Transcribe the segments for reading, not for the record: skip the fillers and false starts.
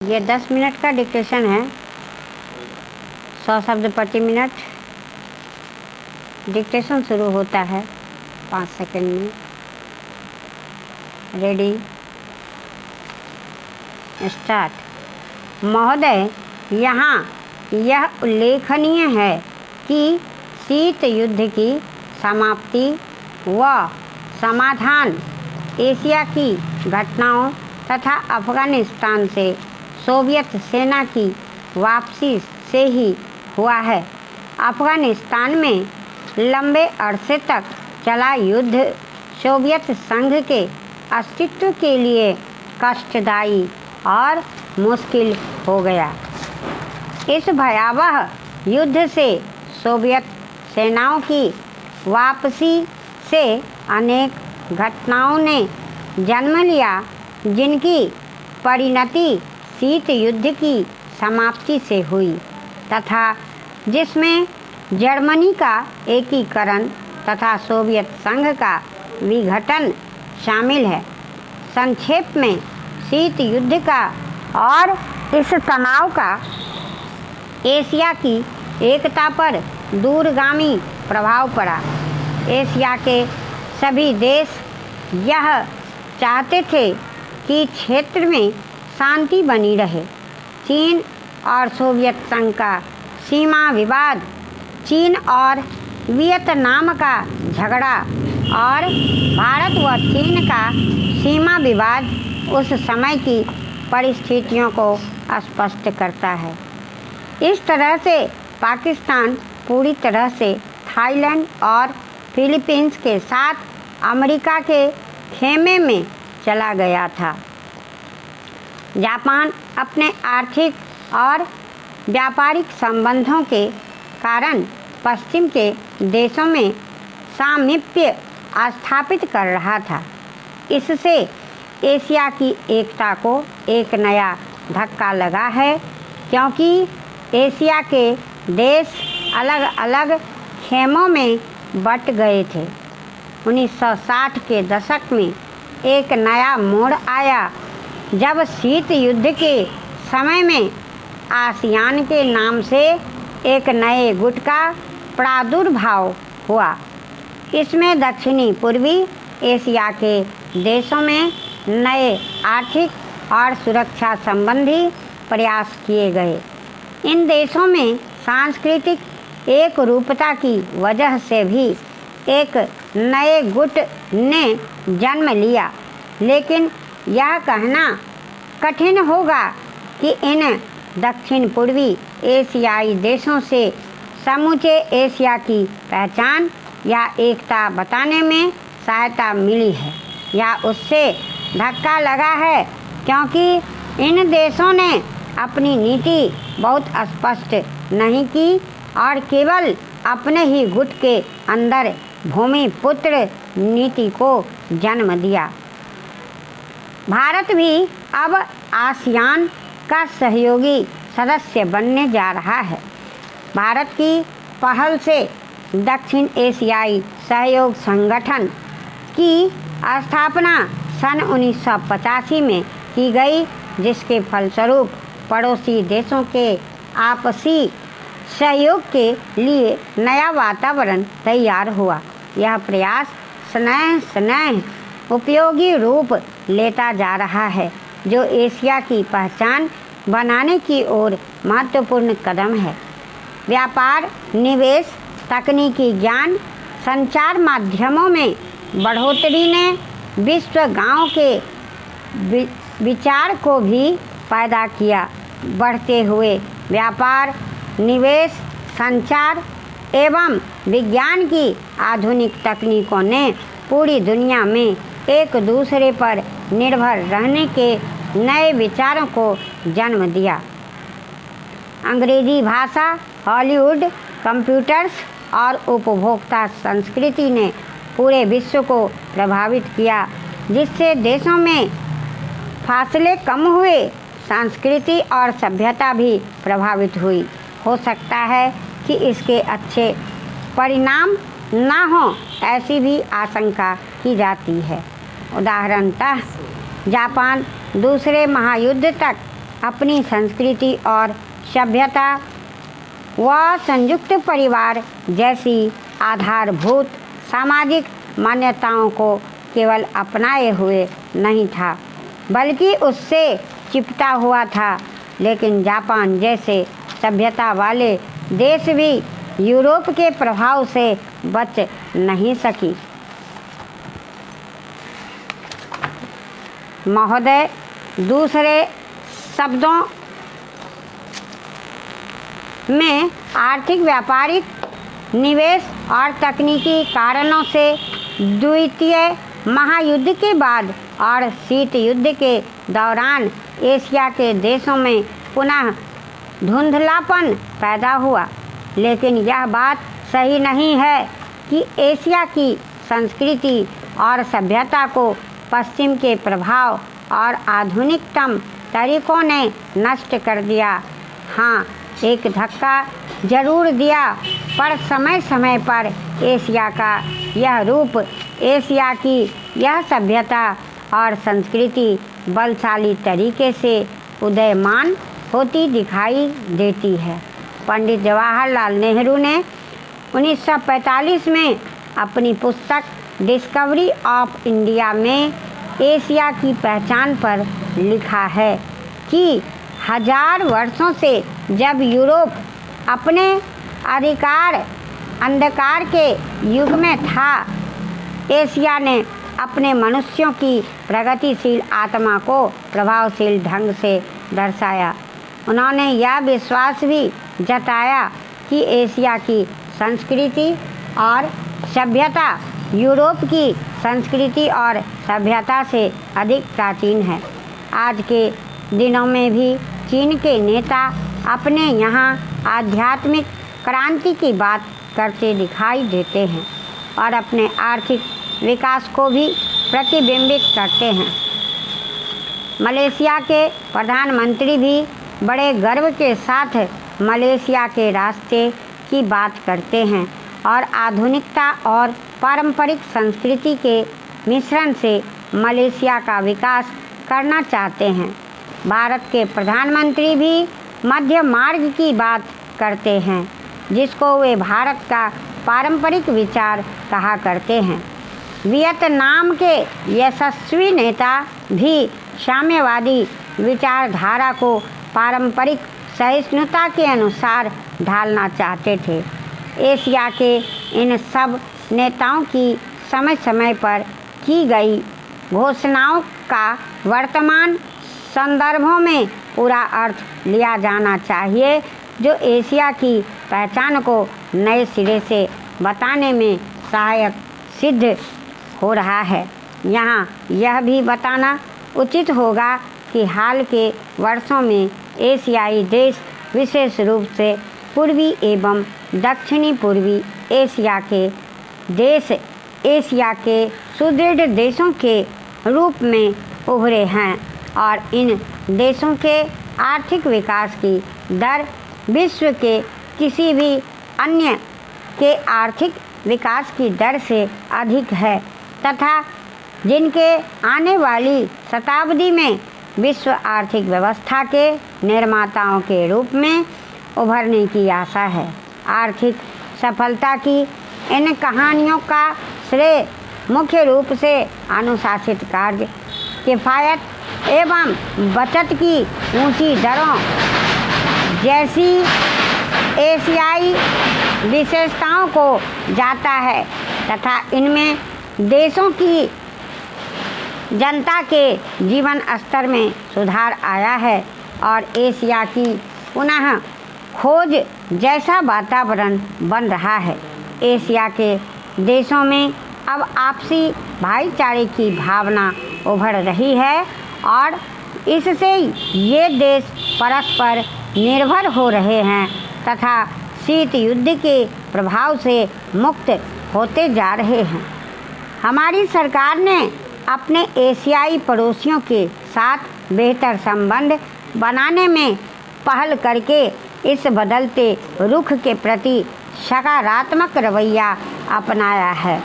ये 10 मिनट का डिक्टेशन है, 100 शब्द प्रति मिनट। डिक्टेशन शुरू होता है 5 सेकंड में। Ready, start. महोदय, यहाँ यह उल्लेखनीय है कि शीत युद्ध की समाप्ति व समाधान एशिया की घटनाओं तथा अफ़गानिस्तान से सोवियत सेना की वापसी से ही हुआ है। अफ़गानिस्तान में लंबे अरसे तक चला युद्ध सोवियत संघ के अस्तित्व के लिए कष्टदायी और मुश्किल हो गया। इस भयावह युद्ध से सोवियत सेनाओं की वापसी से अनेक घटनाओं ने जन्म लिया, जिनकी परिणति शीत युद्ध की समाप्ति से हुई तथा जिसमें जर्मनी का एकीकरण तथा सोवियत संघ का विघटन शामिल है। संक्षेप में, शीत युद्ध का और इस तनाव का एशिया की एकता पर दूरगामी प्रभाव पड़ा। एशिया के सभी देश यह चाहते थे कि क्षेत्र में शांति बनी रहे। चीन और सोवियत संघ का सीमा विवाद, चीन और वियतनाम का झगड़ा और भारत व चीन का सीमा विवाद उस समय की परिस्थितियों को स्पष्ट करता है। इस तरह से पाकिस्तान पूरी तरह से थाईलैंड और फिलीपींस के साथ अमेरिका के खेमे में चला गया था। जापान अपने आर्थिक और व्यापारिक संबंधों के कारण पश्चिम के देशों में सामीप्य स्थापित कर रहा था। इससे एशिया की एकता को एक नया धक्का लगा है, क्योंकि एशिया के देश अलग अलग खेमों में बट गए थे। 1960 के दशक में एक नया मोड़ आया, जब शीत युद्ध के समय में आसियान के नाम से एक नए गुट का प्रादुर्भाव हुआ। इसमें दक्षिणी पूर्वी एशिया के देशों में नए आर्थिक और सुरक्षा संबंधी प्रयास किए गए। इन देशों में सांस्कृतिक एकरूपता की वजह से भी एक नए गुट ने जन्म लिया, लेकिन यह कहना कठिन होगा कि इन दक्षिण पूर्वी एशियाई देशों से समूचे एशिया की पहचान या एकता बताने में सहायता मिली है या उससे धक्का लगा है, क्योंकि इन देशों ने अपनी नीति बहुत स्पष्ट नहीं की और केवल अपने ही गुट के अंदर भूमिपुत्र नीति को जन्म दिया। भारत भी अब आसियान का सहयोगी सदस्य बनने जा रहा है। भारत की पहल से दक्षिण एशियाई सहयोग संगठन की स्थापना सन 1985 में की गई, जिसके फलस्वरूप पड़ोसी देशों के आपसी सहयोग के लिए नया वातावरण तैयार हुआ। यह प्रयास स्नेह उपयोगी रूप लेता जा रहा है, जो एशिया की पहचान बनाने की ओर महत्वपूर्ण कदम है। व्यापार, निवेश, तकनीकी ज्ञान, संचार माध्यमों में बढ़ोतरी ने विश्व गांव के विचार को भी पैदा किया। बढ़ते हुए व्यापार, निवेश, संचार एवं विज्ञान की आधुनिक तकनीकों ने पूरी दुनिया में एक दूसरे पर निर्भर रहने के नए विचारों को जन्म दिया। अंग्रेजी भाषा, हॉलीवुड, कंप्यूटर्स और उपभोक्ता संस्कृति ने पूरे विश्व को प्रभावित किया, जिससे देशों में फासले कम हुए, संस्कृति और सभ्यता भी प्रभावित हुई। हो सकता है कि इसके अच्छे परिणाम ना हो, ऐसी भी आशंका की जाती है। उदाहरणतः जापान दूसरे महायुद्ध तक अपनी संस्कृति और सभ्यता व संयुक्त परिवार जैसी आधारभूत सामाजिक मान्यताओं को केवल अपनाए हुए नहीं था, बल्कि उससे चिपटा हुआ था। लेकिन जापान जैसे सभ्यता वाले देश भी यूरोप के प्रभाव से बच नहीं सकी। महोदय, दूसरे शब्दों में आर्थिक, व्यापारिक, निवेश और तकनीकी कारणों से द्वितीय महायुद्ध के बाद और शीत युद्ध के दौरान एशिया के देशों में पुनः धुंधलापन पैदा हुआ। लेकिन यह बात सही नहीं है कि एशिया की संस्कृति और सभ्यता को पश्चिम के प्रभाव और आधुनिकतम तरीकों ने नष्ट कर दिया। हाँ, एक धक्का जरूर दिया, पर समय समय पर एशिया का यह रूप, एशिया की यह सभ्यता और संस्कृति बलशाली तरीके से उदयमान होती दिखाई देती है। पंडित जवाहरलाल नेहरू ने 1945 में अपनी पुस्तक डिस्कवरी ऑफ इंडिया में एशिया की पहचान पर लिखा है कि हजार वर्षों से जब यूरोप अपने अंधकार के युग में था, एशिया ने अपने मनुष्यों की प्रगतिशील आत्मा को प्रभावशील ढंग से दर्शाया। उन्होंने यह विश्वास भी जताया कि एशिया की संस्कृति और सभ्यता यूरोप की संस्कृति और सभ्यता से अधिक प्राचीन है। आज के दिनों में भी चीन के नेता अपने यहाँ आध्यात्मिक क्रांति की बात करते दिखाई देते हैं और अपने आर्थिक विकास को भी प्रतिबिंबित करते हैं। मलेशिया के प्रधानमंत्री भी बड़े गर्व के साथ मलेशिया के रास्ते की बात करते हैं और आधुनिकता और पारंपरिक संस्कृति के मिश्रण से मलेशिया का विकास करना चाहते हैं। भारत के प्रधानमंत्री भी मध्य मार्ग की बात करते हैं, जिसको वे भारत का पारंपरिक विचार कहा करते हैं। वियतनाम के यशस्वी नेता भी साम्यवादी विचारधारा को पारंपरिक सहिष्णुता के अनुसार ढालना चाहते थे। एशिया के इन सब नेताओं की समय समय पर की गई घोषणाओं का वर्तमान संदर्भों में पूरा अर्थ लिया जाना चाहिए, जो एशिया की पहचान को नए सिरे से बताने में सहायक सिद्ध हो रहा है। यहाँ यह भी बताना उचित होगा कि हाल के वर्षों में एशियाई देश, विशेष रूप से पूर्वी एवं दक्षिणी पूर्वी एशिया के देश, एशिया के सुदृढ़ देशों के रूप में उभरे हैं और इन देशों के आर्थिक विकास की दर विश्व के किसी भी अन्य के आर्थिक विकास की दर से अधिक है तथा जिनके आने वाली शताब्दी में विश्व आर्थिक व्यवस्था के निर्माताओं के रूप में उभरने की आशा है। आर्थिक सफलता की इन कहानियों का श्रेय मुख्य रूप से अनुशासित कार्य, किफ़ायत एवं बचत की ऊंची दरों जैसी एशियाई विशेषताओं को जाता है तथा इनमें देशों की जनता के जीवन स्तर में सुधार आया है और एशिया की पुनः खोज जैसा वातावरण बन रहा है। एशिया के देशों में अब आपसी भाईचारे की भावना उभर रही है और इससे ये देश परस्पर निर्भर हो रहे हैं तथा शीत युद्ध के प्रभाव से मुक्त होते जा रहे हैं। हमारी सरकार ने अपने एशियाई पड़ोसियों के साथ बेहतर संबंध बनाने में पहल करके इस बदलते रुख के प्रति सकारात्मक रवैया अपनाया है।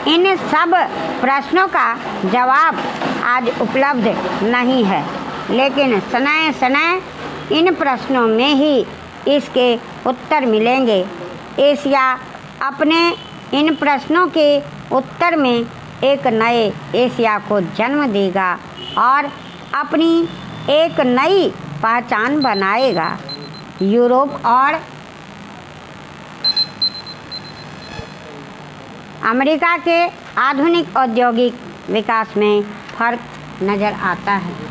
इन सब प्रश्नों का जवाब आज उपलब्ध नहीं है, लेकिन समय समय इन प्रश्नों में ही इसके उत्तर मिलेंगे। एशिया अपने इन प्रश्नों के उत्तर में एक नए एशिया को जन्म देगा और अपनी एक नई पहचान बनाएगा। यूरोप और अमेरिका के आधुनिक औद्योगिक विकास में फर्क नज़र आता है।